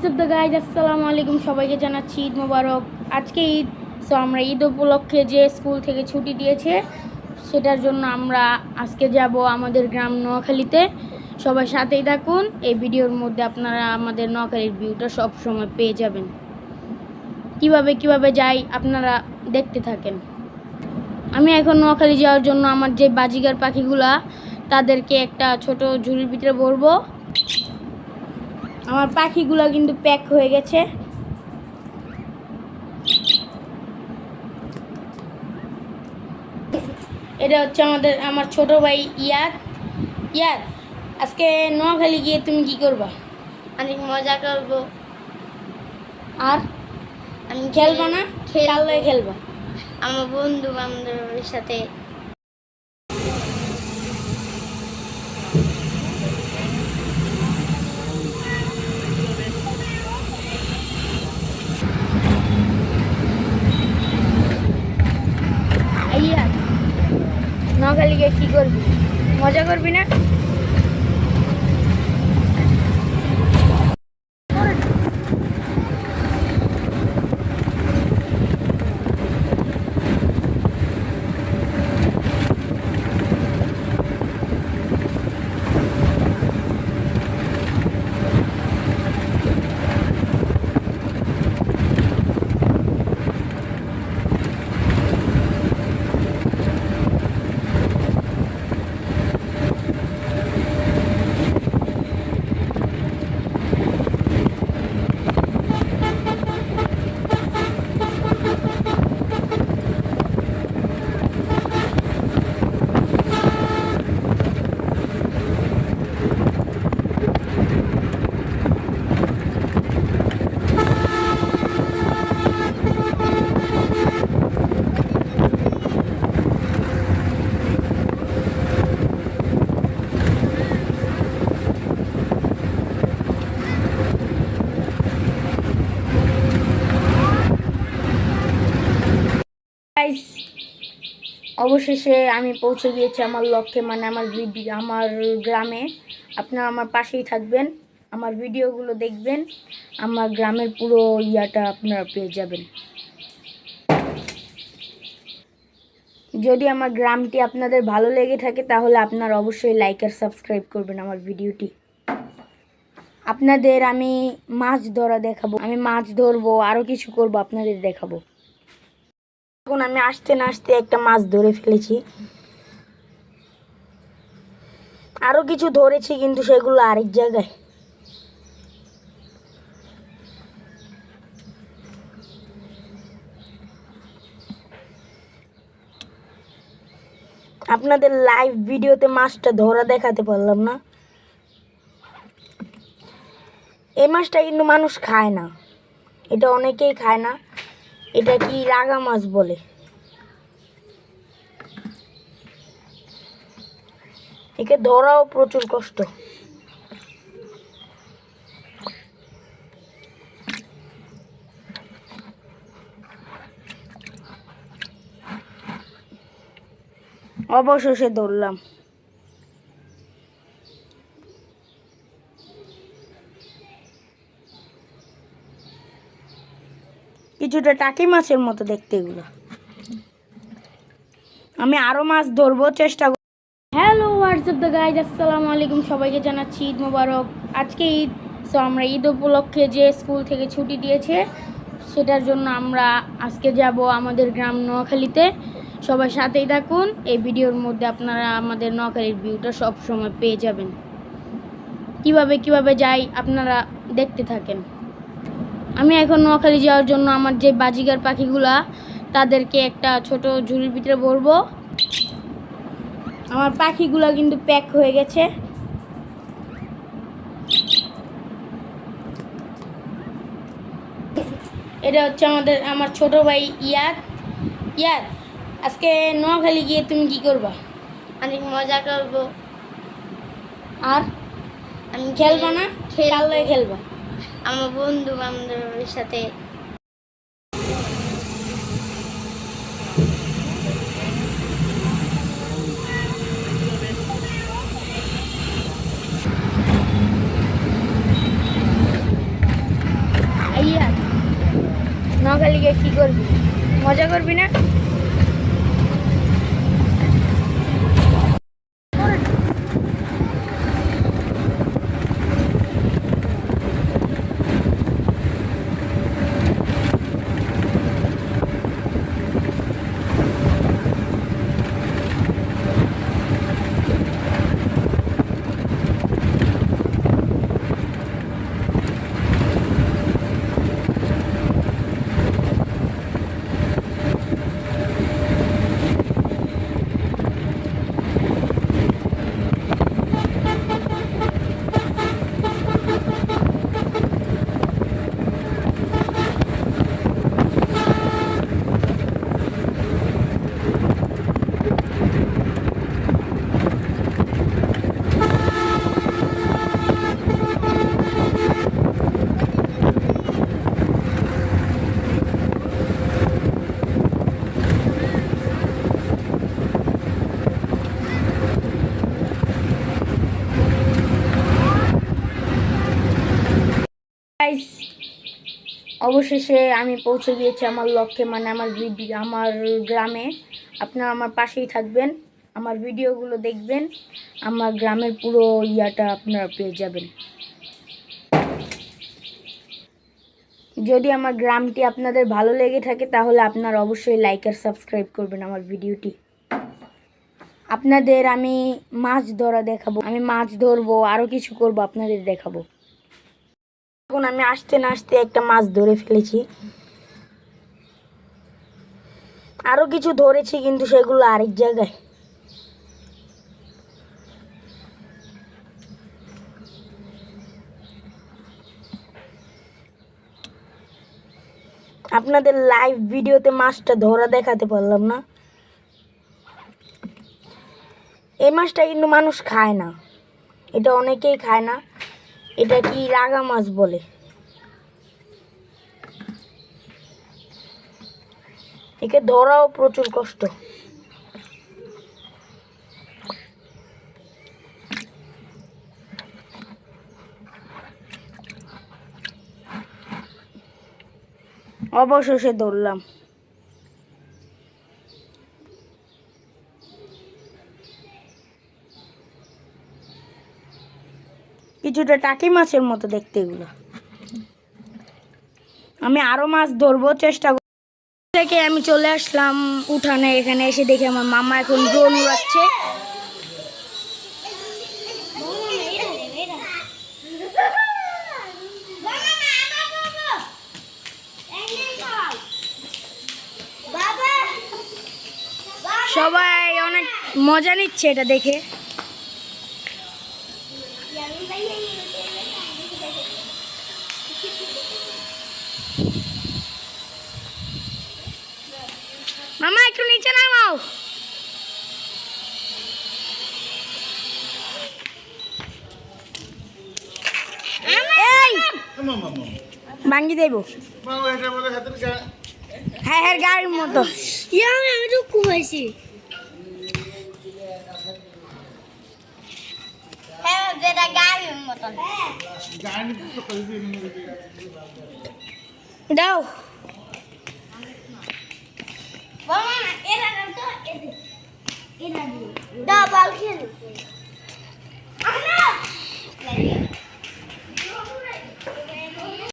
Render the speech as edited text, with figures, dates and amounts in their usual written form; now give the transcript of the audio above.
WhatsApp the guys, আসসালামু আলাইকুম। সবাইকে জানাচ্ছি ঈদ মোবারক। আজকে ঈদ, সো আমরা ঈদ উপলক্ষে যে স্কুল থেকে ছুটি দিয়েছে সেটার জন্য আমরা আজকে যাব আমাদের গ্রাম নোয়াখালীতে। সবাই সাথেই থাকুন। এই ভিডিওর মধ্যে আপনারা আমাদের নোয়াখালীর ভিউটা সব সময় পেয়ে যাবেন। কিভাবে যাই আপনারা দেখতে থাকেন। আমি এখন নোয়াখালী যাওয়ার জন্য আমার যে বাজিগার পাখিগুলা তাদেরকে একটা ছোট ঝুড়ির ভিতরে ভরবো। আমার পাখিগুলো কিন্তু প্যাক হয়ে গেছে। এটা হচ্ছে আমার ছোট ভাই ইয়াদ। ইয়াদ, আজকে নোয়াখালী গিয়ে তুমি কি করবা? অনেক মজা করব। আর আমি খেলবা না? খেলবা আমার বন্ধু বান্ধবের সাথে। ইয়াদ, নোয়াখালী গিয়ে কি করবি? মজা করবি না? অবশেষে আমি পৌঁছে গিয়েছি আমার লক্ষ্যে, মানে আমার গ্রামে। আপনারা আমার পাশেই থাকবেন, আমার ভিডিওগুলো দেখবেন, আমার গ্রামের পুরো ইয়াটা আপনারা পেয়ে যাবেন। যদি আমার গ্রামটি আপনাদের ভালো লেগে থাকে তাহলে আপনারা অবশ্যই লাইক আর সাবস্ক্রাইব করবেন আমার ভিডিওটি। আপনাদের আমি মাছ ধরা দেখাবো, আমি মাছ ধরবো, আরও কিছু করব, আপনাদের দেখাবো। এখন আমি আসতে না আসতে একটা মাছ ধরে ফেলেছি। আরো কিছু ধরেছি কিন্তু সেগুলো আরেক জায়গায়। আপনাদের লাইভ ভিডিওতে মাছটা ধরা দেখাতে পারলাম না। এই মাছটা কিন্তু মানুষ খায় না, এটা অনেকেই খায় না। এটা কি রাগা মাছ বলে। একে ধরাও প্রচুর কষ্ট। অবশেষে ধরলাম। কিছুটা টাকি মাছের মতো দেখতে এগুলো। আমি আরো মাছ ধরবো চেষ্টা করব। হ্যালো হোয়াটসঅ্যাপ দ্য গাইজ, আসসালামু আলাইকুম। সবাইকে জানাচ্ছি ঈদ মোবারক। আজকে ঈদ, সো আমরা ঈদ উপলক্ষে যে স্কুল থেকে ছুটি দিয়েছে সেটার জন্য আমরা আজকে যাব আমাদের গ্রাম নোয়াখালীতে। সবাই সাথেই থাকুন। এই ভিডিওর মধ্যে আপনারা আমাদের নোয়াখালীর ভিউটা সব সময় পেয়ে যাবেন। কিভাবে যাই আপনারা দেখতে থাকেন। আমি এখন নোয়াখালী যাওয়ার জন্য আমার যে বাজিগার পাখিগুলা তাদেরকে একটা ছোট ঝুড়ির ভিতরে ভরবো। আমার পাখিগুলা কিন্তু প্যাক হয়ে গেছে। এটা হচ্ছে আমার ছোট ভাই ইয়াদ। ইয়াদ, আজকে নোয়াখালী গিয়ে তুমি কি করবা? অনেক মজা করব। আর আমি খেলবা না? খেলবা আমার বন্ধু বান্ধবের সাথে। নোয়াখালী গিয়ে কি করবি? মজা করবি না? গাইস, অবশেষে আমি পৌঁছে গিয়েছি আমার লক্ষ্যে, মানে আমার গ্রামে। আপনারা আমার পাশেই থাকবেন, আমার ভিডিওগুলো দেখবেন, আমার গ্রামের পুরো ইয়াটা আপনারা পেয়ে যাবেন। যদি আমার গ্রামটি আপনাদের ভালো লেগে থাকে তাহলে আপনারা অবশ্যই লাইক আর সাবস্ক্রাইব করবেন আমার ভিডিওটি। আপনাদের আমি মাছ ধরা দেখাবো, আমি মাছ ধরবো, আরও কিছু করব, আপনাদের দেখাবো। এখন আমি আসতে না আসতে একটা মাছ ধরে ফেলেছি, আরো কিছু ধরেছি কিন্তু সেগুলো আরেক জায়গায়। আপনাদের লাইভ ভিডিওতে মাছটা ধরা দেখাতে পারলাম না। এই মাছটা কিন্তু মানুষ খায় না, এটা অনেকেই খায় না। এটা কি রাগা মাছ বলে। একে ধরাও প্রচুর কষ্ট। অবশেষে ধরলাম। কিছুটা টাকি মাছের মতো দেখতে এগুলো। আমি আরো মাছ ধরবো চেষ্টা করব। থেকে আমি চলে আসলাম উঠানে, এখানে এসে দেখি আমার মামা এখন ড্রোন উড়াচ্ছে। সবাই অনেক মজা নিচ্ছে এটা দেখে। মামা একটু নিচে নামাও। এই ভাঙ্গি দেব। হ্যাঁ হ্যাঁ গাড়ির মতো। আমি তো ঘুমাইছি। দাও ডাবল খেল